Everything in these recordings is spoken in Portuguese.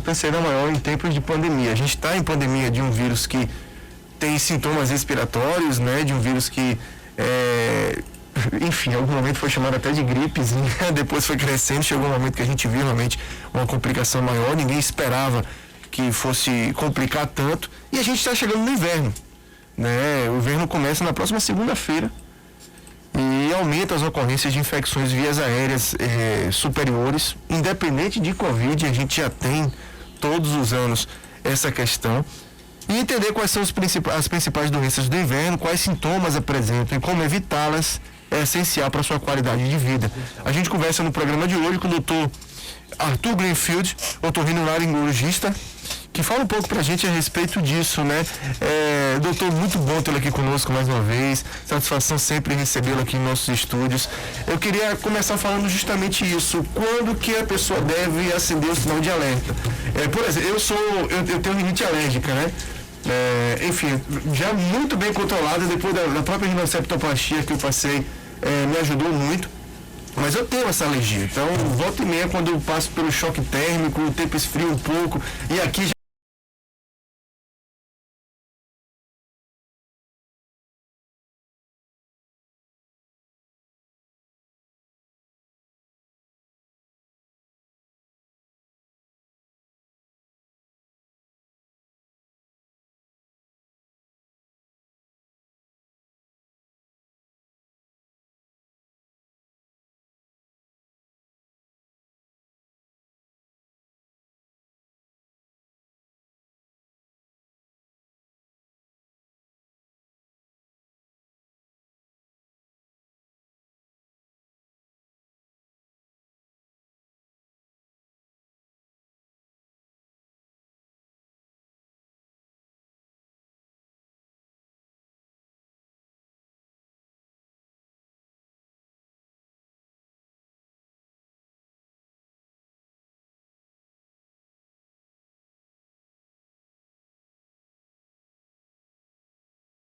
importância ainda maior em tempos de pandemia. A gente está em pandemia de um vírus que tem sintomas respiratórios, né? De um vírus que, enfim, em algum momento foi chamado até de gripezinha, depois foi crescendo, chegou um momento que a gente viu realmente uma complicação maior, ninguém esperava que fosse complicar tanto, e a gente está chegando no inverno, né? O inverno começa na próxima segunda-feira e aumenta as ocorrências de infecções vias aéreas superiores, independente de Covid. A gente já tem todos os anos essa questão, e entender quais são as principais doenças do inverno, quais sintomas apresentam e como evitá-las é essencial para a sua qualidade de vida. A gente conversa no programa de hoje com o doutor Arthur Greenfield, otorrinolaringologista, que fala um pouco pra gente a respeito disso, né? Doutor, muito bom tê-lo aqui conosco mais uma vez, satisfação sempre recebê-lo aqui em nossos estúdios. Eu queria começar falando justamente isso, quando que a pessoa deve acender o sinal de alerta? Por exemplo, eu tenho rinite alérgica, né? Enfim, já muito bem controlada, depois da própria rinoceptoplastia que eu passei, me ajudou muito. Mas eu tenho essa alergia, então volta e meia, quando eu passo pelo choque térmico, o tempo esfria um pouco, e aqui já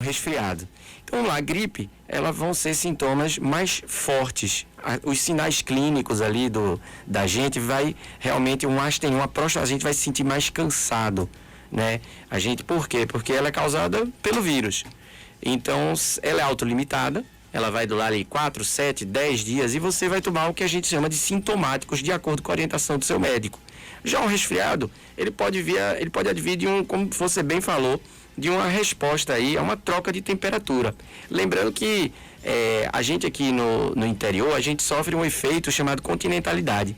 resfriado. Então, vamos lá, a gripe, elas vão ser sintomas mais fortes. Os sinais clínicos ali da gente vai realmente a gente vai se sentir mais cansado, né? Por quê? Porque ela é causada pelo vírus. Então, ela é autolimitada, ela vai durar ali 4, 7, 10 dias e você vai tomar o que a gente chama de sintomáticos de acordo com a orientação do seu médico. Já um resfriado, ele pode advir de como você bem falou, de uma resposta aí a uma troca de temperatura. Lembrando que a gente aqui no interior, a gente sofre um efeito chamado continentalidade.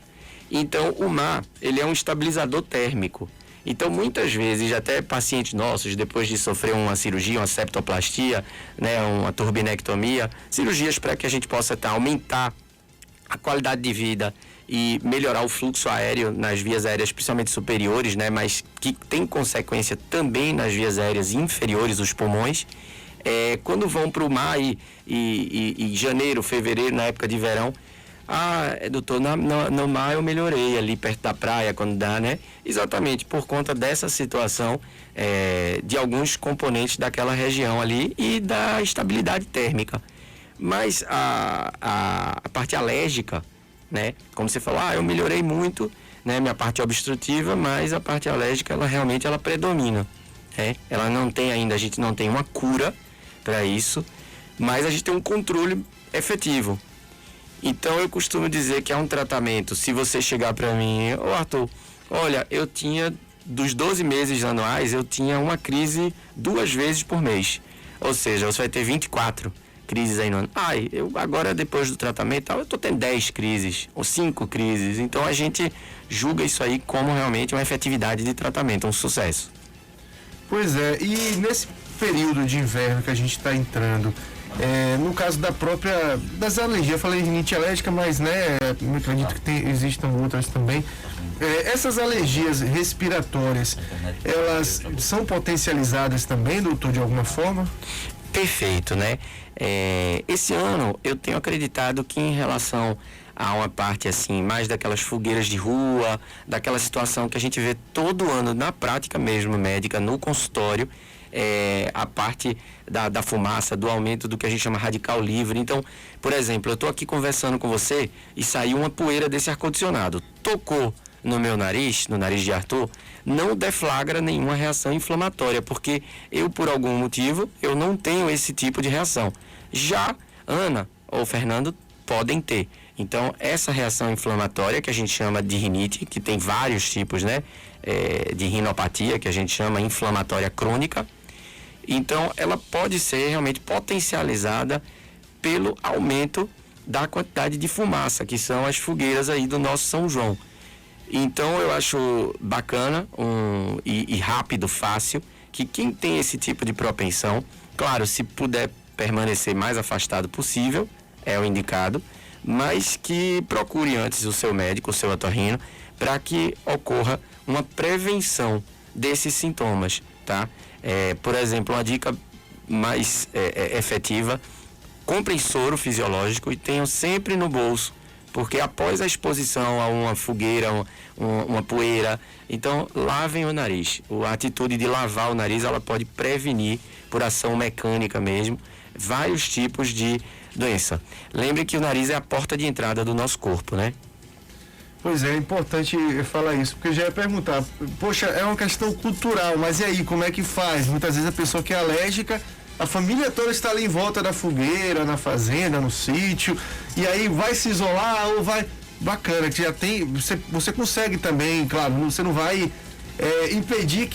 Então, o mar, ele é um estabilizador térmico. Então, muitas vezes, até pacientes nossos, depois de sofrer uma cirurgia, uma septoplastia, né, uma turbinectomia, cirurgias para que a gente possa aumentar a qualidade de vida e melhorar o fluxo aéreo nas vias aéreas, principalmente superiores, né, mas que tem consequência também nas vias aéreas inferiores, os pulmões. Quando vão para o mar e janeiro, fevereiro, na época de verão, doutor, no mar eu melhorei ali perto da praia, quando dá, né? Exatamente, por conta dessa situação de alguns componentes daquela região ali e da estabilidade térmica. Mas a parte alérgica, né? Como você falou, eu melhorei muito, né? Minha parte obstrutiva, mas a parte alérgica, ela realmente predomina, né? Ela não tem ainda, a gente não tem uma cura para isso, mas a gente tem um controle efetivo. Então, eu costumo dizer que é um tratamento. Se você chegar para mim, Arthur, olha, eu tinha, dos 12 meses anuais, eu tinha uma crise 2 vezes por mês. Ou seja, você vai ter 24 crises aí no ano. Eu agora, depois do tratamento, eu tô tendo 10 crises, ou 5 crises. Então, a gente julga isso aí como realmente uma efetividade de tratamento, um sucesso. Pois é, e nesse período de inverno que a gente está entrando, no caso das alergias, eu falei de rinite alérgica, mas eu acredito que existam outras também. Essas alergias respiratórias, elas são potencializadas também, doutor, de alguma forma? Perfeito, né? Esse ano eu tenho acreditado que em relação a uma parte assim, mais daquelas fogueiras de rua, daquela situação que a gente vê todo ano na prática mesmo médica, no consultório, a parte da fumaça, do aumento do que a gente chama radical livre. Então, por exemplo, eu estou aqui conversando com você e saiu uma poeira desse ar-condicionado. Tocou no meu nariz, no nariz de Arthur, não deflagra nenhuma reação inflamatória, porque eu, por algum motivo, eu não tenho esse tipo de reação. Já Ana ou Fernando podem ter. Então, essa reação inflamatória, que a gente chama de rinite, que tem vários tipos, né? De rinopatia, que a gente chama inflamatória crônica. Então, ela pode ser realmente potencializada pelo aumento da quantidade de fumaça, que são as fogueiras aí do nosso São João. Então, eu acho bacana e rápido, fácil, que quem tem esse tipo de propensão, claro, se puder permanecer mais afastado possível, é o indicado, mas que procure antes o seu médico, o seu otorrino, para que ocorra uma prevenção desses sintomas, tá? Por exemplo, uma dica mais efetiva: comprem soro fisiológico e tenham sempre no bolso, porque após a exposição a uma fogueira, uma poeira, então lavem o nariz. A atitude de lavar o nariz, ela pode prevenir, por ação mecânica mesmo, vários tipos de doença. Lembre que o nariz é a porta de entrada do nosso corpo, né? Pois é importante falar isso, porque eu já ia perguntar, poxa, é uma questão cultural, mas e aí, como é que faz? Muitas vezes a pessoa que é alérgica, a família toda está ali em volta da fogueira, na fazenda, no sítio, e aí vai se isolar ou vai... Bacana, que já tem, você consegue também, claro, você não vai impedir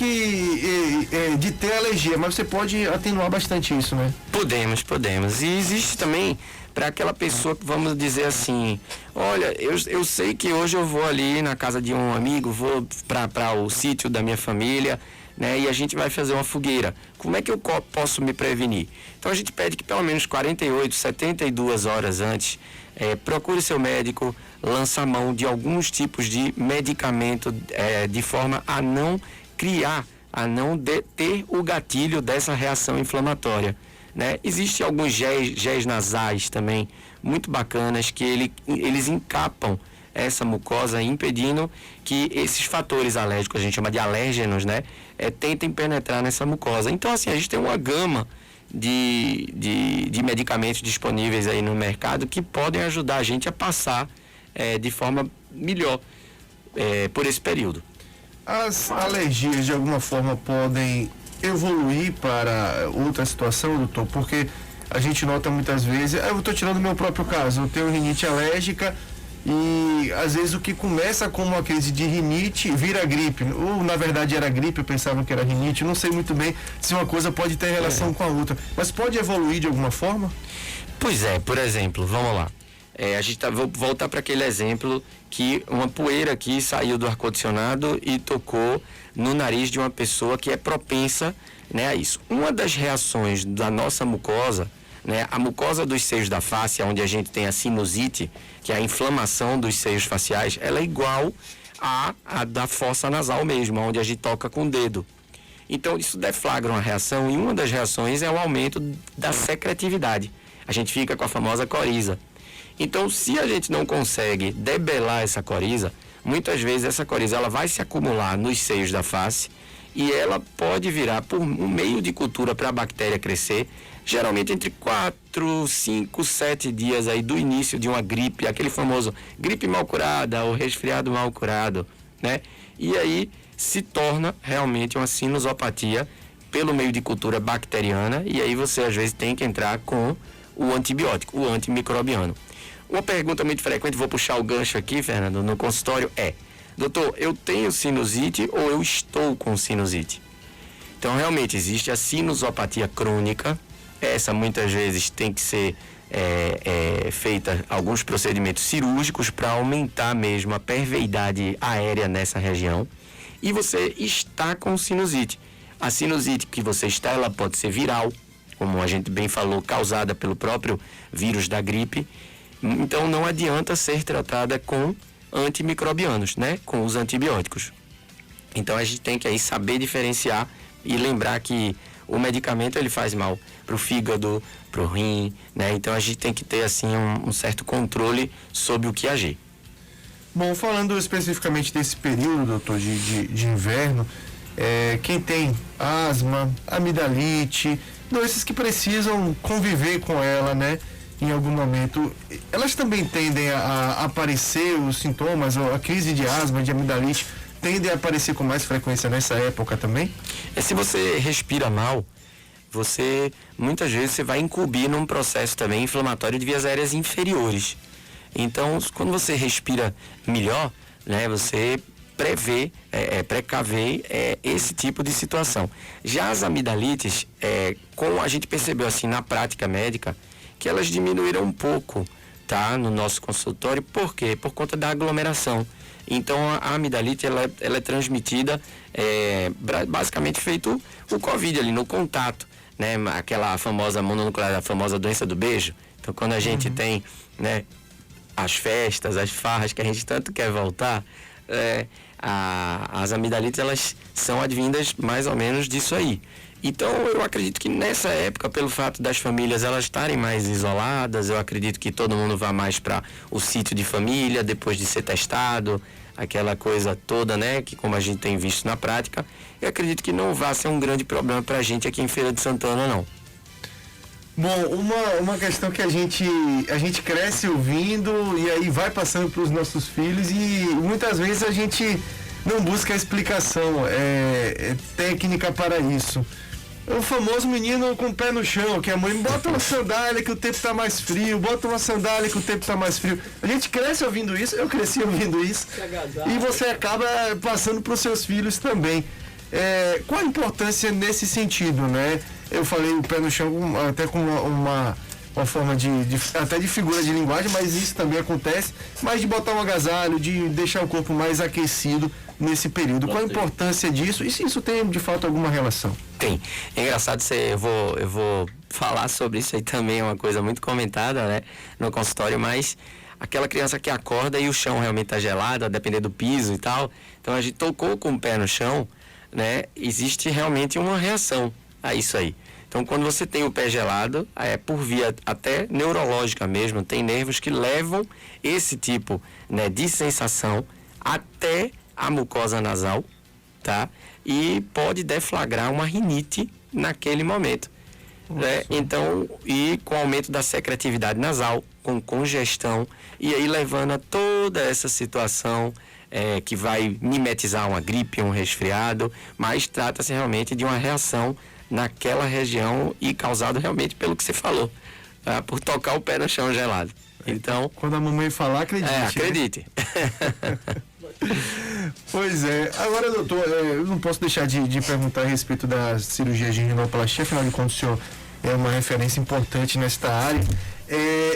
de ter alergia, mas você pode atenuar bastante isso, né? Podemos. E existe também para aquela pessoa que, vamos dizer assim, olha, eu sei que hoje eu vou ali na casa de um amigo, vou para o sítio da minha família, né? E a gente vai fazer uma fogueira. Como é que eu posso me prevenir? Então a gente pede que pelo menos 48, 72 horas antes, procure seu médico, lança mão de alguns tipos de medicamento, de forma a não criar, a não ter o gatilho dessa reação inflamatória, né? Existem alguns géis nasais também muito bacanas que eles encapam essa mucosa, impedindo que esses fatores alérgicos, a gente chama de alérgenos, né? Tentem penetrar nessa mucosa. Então, assim, a gente tem uma gama de medicamentos disponíveis aí no mercado que podem ajudar a gente a passar de forma melhor por esse período. As alergias, de alguma forma, podem evoluir para outra situação, doutor? Porque a gente nota muitas vezes, eu estou tirando o meu próprio caso, eu tenho rinite alérgica e às vezes o que começa como uma crise de rinite vira gripe, ou na verdade era gripe, eu pensava que era rinite, não sei muito bem se uma coisa pode ter relação com a outra, mas pode evoluir de alguma forma? Pois é, por exemplo, vamos lá. Vou voltar para aquele exemplo que uma poeira aqui saiu do ar-condicionado e tocou no nariz de uma pessoa que é propensa, né, a isso. Uma das reações da nossa mucosa, né, a mucosa dos seios da face, onde a gente tem a sinusite, que é a inflamação dos seios faciais, ela é igual à da fossa nasal mesmo, onde a gente toca com o dedo. Então isso deflagra uma reação, e uma das reações é o aumento da secretividade. A gente fica com a famosa coriza. Então, se a gente não consegue debelar essa coriza, muitas vezes essa coriza ela vai se acumular nos seios da face e ela pode virar por um meio de cultura para a bactéria crescer, geralmente entre 4, 5, 7 dias aí do início de uma gripe, aquele famoso gripe mal curada ou resfriado mal curado, né? E aí se torna realmente uma sinusopatia pelo meio de cultura bacteriana, e aí você às vezes tem que entrar com o antibiótico, o antimicrobiano. Uma pergunta muito frequente, vou puxar o gancho aqui, Fernando, no consultório doutor, eu tenho sinusite ou eu estou com sinusite? Então, realmente, existe a sinusopatia crônica. Essa, muitas vezes, tem que ser feita alguns procedimentos cirúrgicos para aumentar mesmo a permeabilidade aérea nessa região. E você está com sinusite. A sinusite que você está, ela pode ser viral, como a gente bem falou, causada pelo próprio vírus da gripe. Então não adianta ser tratada com antimicrobianos, né? Com os antibióticos. Então a gente tem que aí saber diferenciar e lembrar que o medicamento ele faz mal para o fígado, para o rim, né? Então a gente tem que ter assim um certo controle sobre o que agir. Bom, falando especificamente desse período, doutor, de inverno, quem tem asma, amidalite, doenças que precisam conviver com ela, né? em algum momento, elas também tendem a aparecer os sintomas, a crise de asma, de amidalite, tendem a aparecer com mais frequência nessa época também? Se você respira mal, muitas vezes você vai incumbir num processo também inflamatório de vias aéreas inferiores. Então, quando você respira melhor, né, você precaver esse tipo de situação. Já as amidalites, como a gente percebeu assim na prática médica, que elas diminuíram um pouco, tá, no nosso consultório. Por quê? Por conta da aglomeração. Então a amidalite ela é transmitida basicamente feito o Covid ali no contato, né? Aquela famosa mononuclear, a famosa doença do beijo. Então quando a gente tem, né, as festas, as farras que a gente tanto quer voltar, as amidalites elas são advindas mais ou menos disso aí. Então eu acredito que nessa época, pelo fato das famílias elas estarem mais isoladas, eu acredito que todo mundo vá mais para o sítio de família depois de ser testado, aquela coisa toda, né, que como a gente tem visto na prática, eu acredito que não vai ser um grande problema para a gente aqui em Feira de Santana, não. Bom, uma questão que a gente cresce ouvindo e aí vai passando para os nossos filhos e muitas vezes a gente não busca explicação técnica para isso. O famoso menino com o pé no chão, que a mãe bota uma sandália que o tempo está mais frio, bota uma sandália que o tempo está mais frio. A gente cresce ouvindo isso, eu cresci ouvindo isso, e você acaba passando para os seus filhos também. Qual a importância nesse sentido, né? Eu falei o pé no chão até com uma forma até de figura de linguagem, mas isso também acontece, mas de botar um agasalho, de deixar o corpo mais aquecido nesse período. Qual a importância disso e se isso tem de fato alguma relação? Tem. É engraçado, eu vou falar sobre isso aí também, é uma coisa muito comentada, né, no consultório, mas aquela criança que acorda e o chão realmente está gelado, a depender do piso e tal, então a gente tocou com o pé no chão, né, existe realmente uma reação a isso aí. Então, quando você tem o pé gelado, por via até neurológica mesmo, tem nervos que levam esse tipo, né, de sensação até a mucosa nasal, tá? E pode deflagrar uma rinite naquele momento. Né? Então, e com o aumento da secretividade nasal, com congestão, e aí levando a toda essa situação que vai mimetizar uma gripe, um resfriado, mas trata-se realmente de uma reação naquela região e causado realmente pelo que você falou, tá? Por tocar o pé no chão gelado. Então, quando a mamãe falar, acredite. Acredite. Pois é. Agora, doutor, eu não posso deixar de perguntar a respeito da cirurgia de rinoplastia, afinal de contas o senhor é uma referência importante nesta área.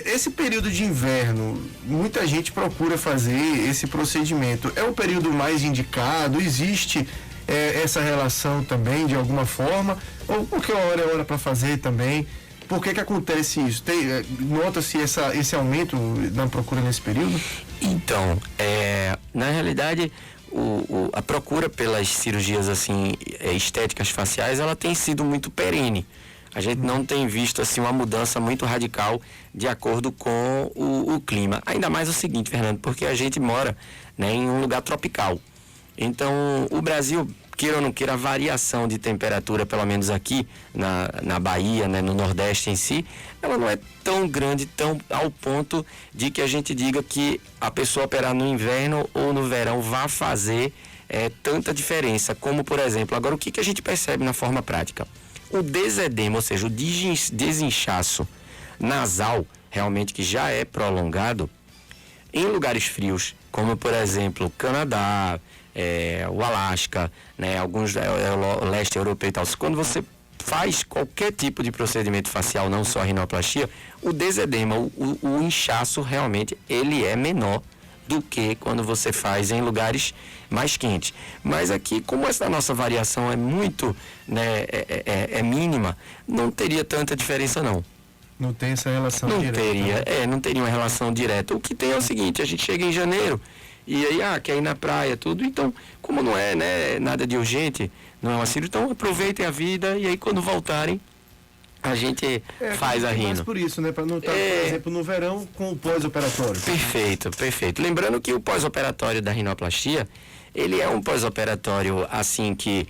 Esse período de inverno, muita gente procura fazer esse procedimento. É o período mais indicado? Existe essa relação também, de alguma forma? Ou porque hora é hora para fazer também? Por que acontece isso? Nota-se esse aumento na procura nesse período? Então, na realidade, a procura pelas cirurgias assim, estéticas faciais, ela tem sido muito perene. A gente não tem visto assim uma mudança muito radical de acordo com o clima. Ainda mais o seguinte, Fernando, porque a gente mora, né, em um lugar tropical. Então, o Brasil, queira ou não queira, a variação de temperatura, pelo menos aqui na Bahia, né, no Nordeste em si, ela não é tão grande, tão ao ponto de que a gente diga que a pessoa operar no inverno ou no verão vai fazer tanta diferença. Como, por exemplo, agora o que a gente percebe na forma prática? O desedema, ou seja, o desinchaço nasal, realmente que já é prolongado, em lugares frios, como por exemplo o Canadá, o Alasca, né, alguns o leste europeu e tal. Quando você faz qualquer tipo de procedimento facial, não só a rinoplastia, o desedema, o inchaço realmente ele é menor do que quando você faz em lugares mais quentes. Mas aqui, como essa nossa variação é muito, né, mínima, não teria tanta diferença não. Não tem essa relação direta. Não teria uma relação direta. O que tem é o seguinte, a gente chega em janeiro e aí, quer ir na praia, tudo. Então, como não é, né, nada de urgente, não é uma cirurgia, então aproveitem a vida e aí quando voltarem, a gente faz a rino. Mas por isso, né, para não estar, por exemplo, no verão com o pós-operatório. Perfeito. Lembrando que o pós-operatório da rinoplastia, ele é um pós-operatório assim que,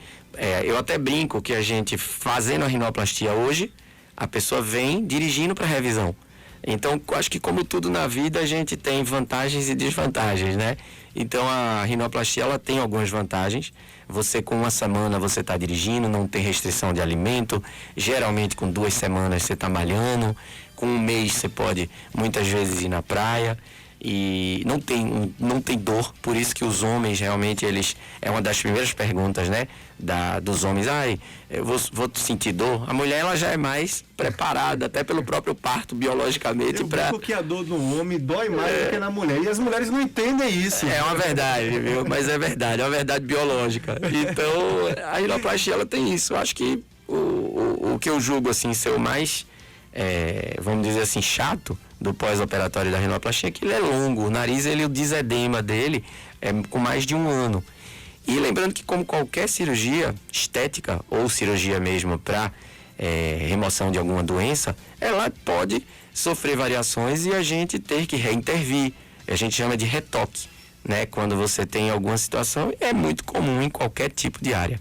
eu até brinco que a gente fazendo a rinoplastia hoje, a pessoa vem dirigindo para revisão, Então, acho que como tudo na vida, a gente tem vantagens e desvantagens, né? Então, a rinoplastia, ela tem algumas vantagens. Você, com uma semana, você está dirigindo, não tem restrição de alimento. Geralmente, com 2 semanas, você está malhando. Com 1 mês, você pode, muitas vezes, ir na praia. E não tem dor, por isso que os homens realmente, é uma das primeiras perguntas, né, dos homens, eu vou sentir dor. A mulher, ela já é mais preparada, até pelo próprio parto, biologicamente, para que a dor do homem dói mais do que na mulher, e as mulheres não entendem isso. É uma verdade, viu? Mas é verdade, é uma verdade biológica. Então, a rinoplastia, ela tem isso. Eu acho que o que eu julgo, assim, ser o mais, vamos dizer assim, chato do pós-operatório da rinoplastia é que ele é longo. O nariz, o desedema dele é com mais de 1 ano. E lembrando que, como qualquer cirurgia estética ou cirurgia mesmo para remoção de alguma doença, ela pode sofrer variações e a gente ter que reintervir. A gente chama de retoque, né? Quando você tem alguma situação, é muito comum em qualquer tipo de área.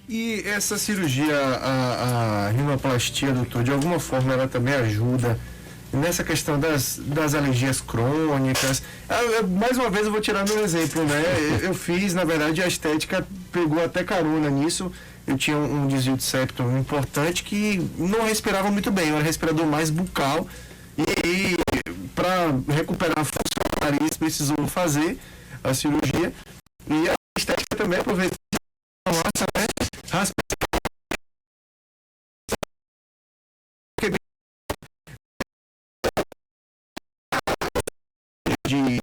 E essa cirurgia, a rinoplastia, doutor, de alguma forma ela também ajuda nessa questão das alergias crônicas? Mais uma vez eu vou tirar meu exemplo, né? Eu fiz, na verdade, a estética pegou até carona nisso. Eu tinha um desvio de septo importante que não respirava muito bem, eu era respirador mais bucal. E para recuperar a função do nariz, precisou fazer a cirurgia. E a estética também aproveitou de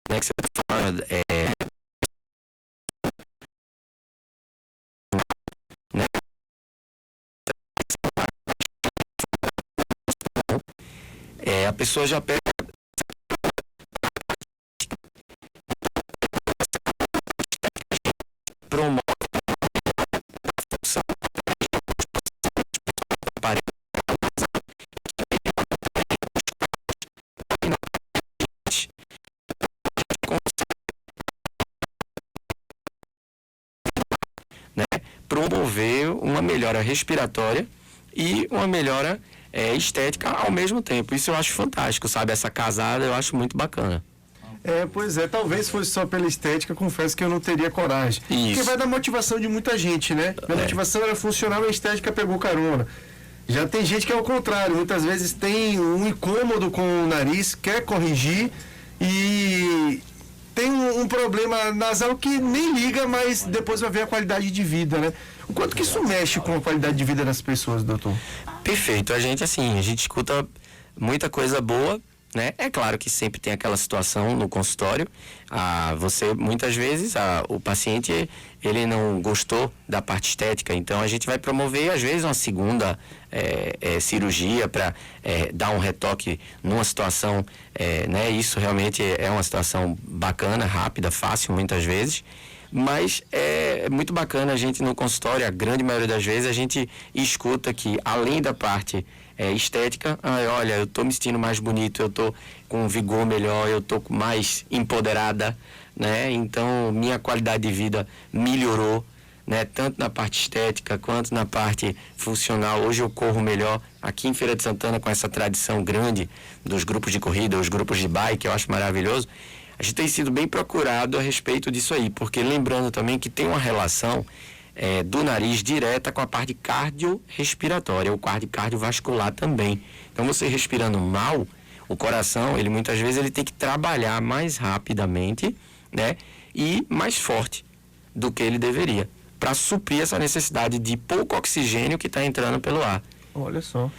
Né, que você está falando, né, a pessoa já pega promove a função promover uma melhora respiratória e uma melhora estética ao mesmo tempo. Isso eu acho fantástico, sabe? Essa casada eu acho muito bacana. Pois é, talvez fosse só pela estética, confesso que eu não teria coragem. Isso. Porque vai da motivação de muita gente, né? A motivação era funcional, a estética pegou carona. Já tem gente que é o contrário, muitas vezes tem um incômodo com o nariz, quer corrigir e tem um problema nasal que nem liga, mas depois vai ver a qualidade de vida, né? O quanto que isso mexe com a qualidade de vida das pessoas, doutor? Perfeito. A gente escuta muita coisa boa, né? É claro que sempre tem aquela situação no consultório. Você, muitas vezes, o paciente, ele não gostou da parte estética, então a gente vai promover, às vezes, uma segunda cirurgia para dar um retoque numa situação, né? Isso realmente é uma situação bacana, rápida, fácil, muitas vezes. Mas é muito bacana a gente no consultório, a grande maioria das vezes, a gente escuta que, além da parte estética, olha, eu tô me sentindo mais bonito, eu tô com um vigor melhor, eu tô mais empoderada, né? Então, minha qualidade de vida melhorou, né? Tanto na parte estética quanto na parte funcional. Hoje eu corro melhor. Aqui em Feira de Santana, com essa tradição grande dos grupos de corrida, os grupos de bike, eu acho maravilhoso. A gente tem sido bem procurado a respeito disso aí, porque lembrando também que tem uma relação do nariz direta com a parte cardiorrespiratória, ou cardiovascular também. Então, você respirando mal, o coração, ele muitas vezes ele tem que trabalhar mais rapidamente, né, e mais forte do que ele deveria, para suprir essa necessidade de pouco oxigênio que está entrando pelo ar. Olha só.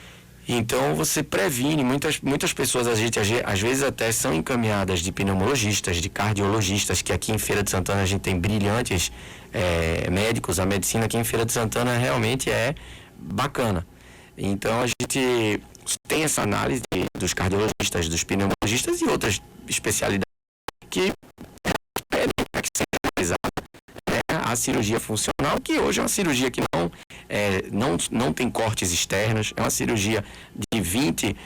Então, você previne, muitas pessoas, às vezes até são encaminhadas de pneumologistas, de cardiologistas, que aqui em Feira de Santana a gente tem brilhantes médicos. A medicina aqui em Feira de Santana realmente é bacana. Então, a gente tem essa análise dos cardiologistas, dos pneumologistas e outras especialidades que pedem para que seja realizada a cirurgia funcional, que hoje é uma cirurgia que não tem cortes externos, é uma cirurgia em 20,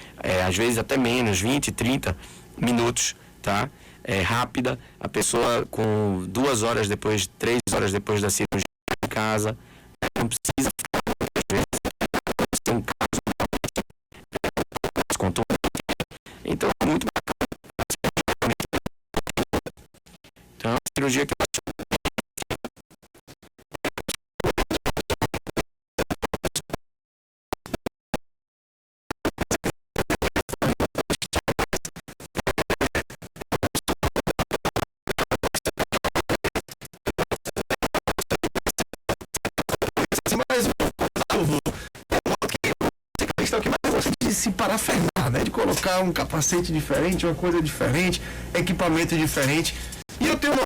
às vezes até menos, 20, 30 minutos, tá? É rápida, a pessoa com 2 horas depois, 3 horas depois da cirurgia em casa, não precisa ficar muitas vezes, ser um caso contundente. Então é muito bacana. Então, a cirurgia que mas a questão que mais gosta de se parafernar, né? De colocar um capacete diferente, uma coisa diferente, equipamento diferente. E eu tenho uma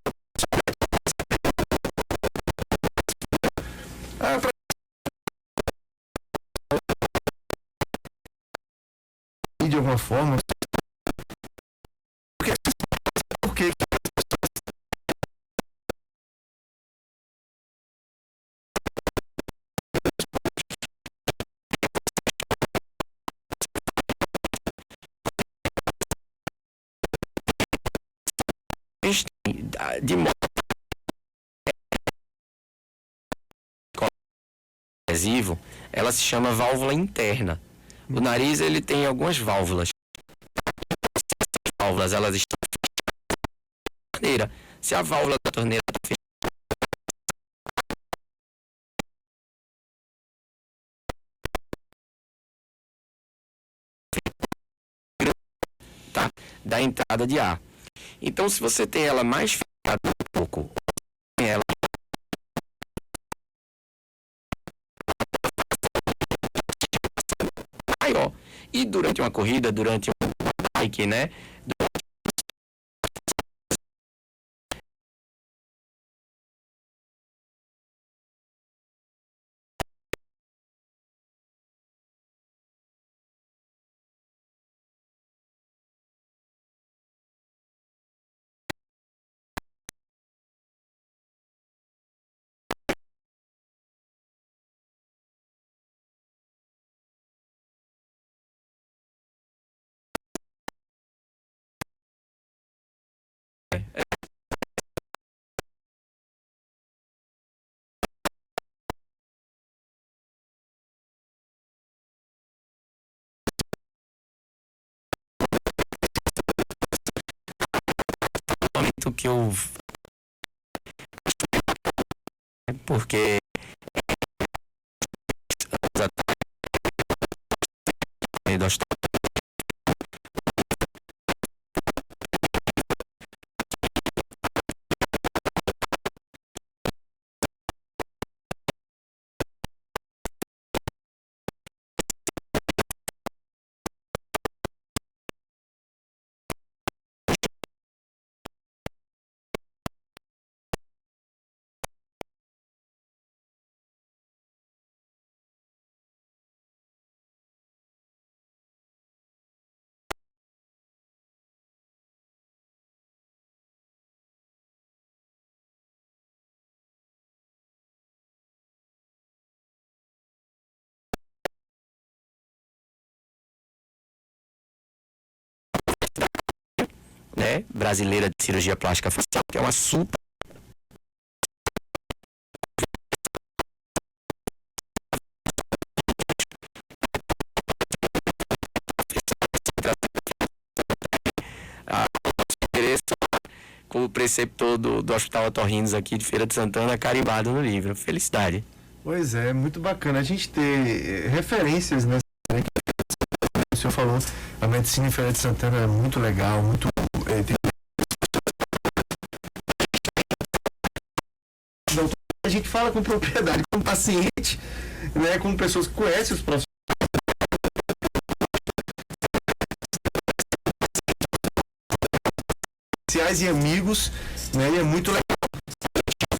de alguma forma, porque de modo adesivo, ela se chama válvula interna. O nariz, ele tem algumas válvulas. Essas válvulas, elas estão fechadas na torneira. Se a válvula da torneira está fechada, tá? Da entrada de ar. Então, se você tem ela mais fechada um pouco, ela maior. E durante uma corrida, durante um bike, né? Que eu porque né, brasileira de cirurgia plástica facial, que é uma super com o preceptor do Hospital Otorrinos aqui de Feira de Santana carimbado no livro. Felicidade. Pois é, muito bacana a gente ter referências nessa área que o senhor falou. A medicina em Feira de Santana é muito legal, muito a gente fala com propriedade, com paciente, né, com pessoas que conhecem os profissionais e amigos, né, e é muito legal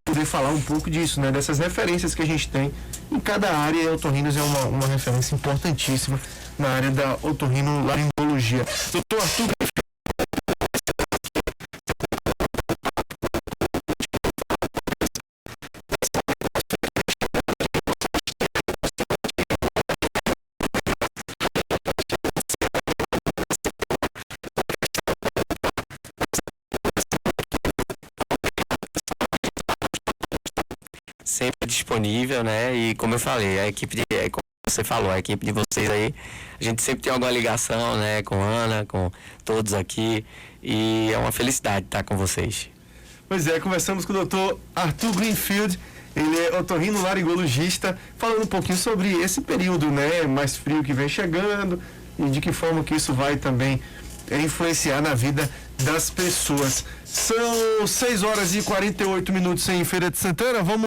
poder falar um pouco disso, né, dessas referências que a gente tem em cada área. E a Otorrinos é uma referência importantíssima na área da otorrinolaringologia. Doutor Arthur, sempre disponível, né? E como eu falei, como você falou, a equipe de vocês aí, a gente sempre tem alguma ligação, né? Com a Ana, com todos aqui. E é uma felicidade estar com vocês. Pois é, conversamos com o Dr. Arthur Greenfield, ele é otorrinolaringologista, falando um pouquinho sobre esse período, né, mais frio que vem chegando e de que forma que isso vai também influenciar na vida das pessoas. São 6 horas e 48 minutos em Feira de Santana, vamos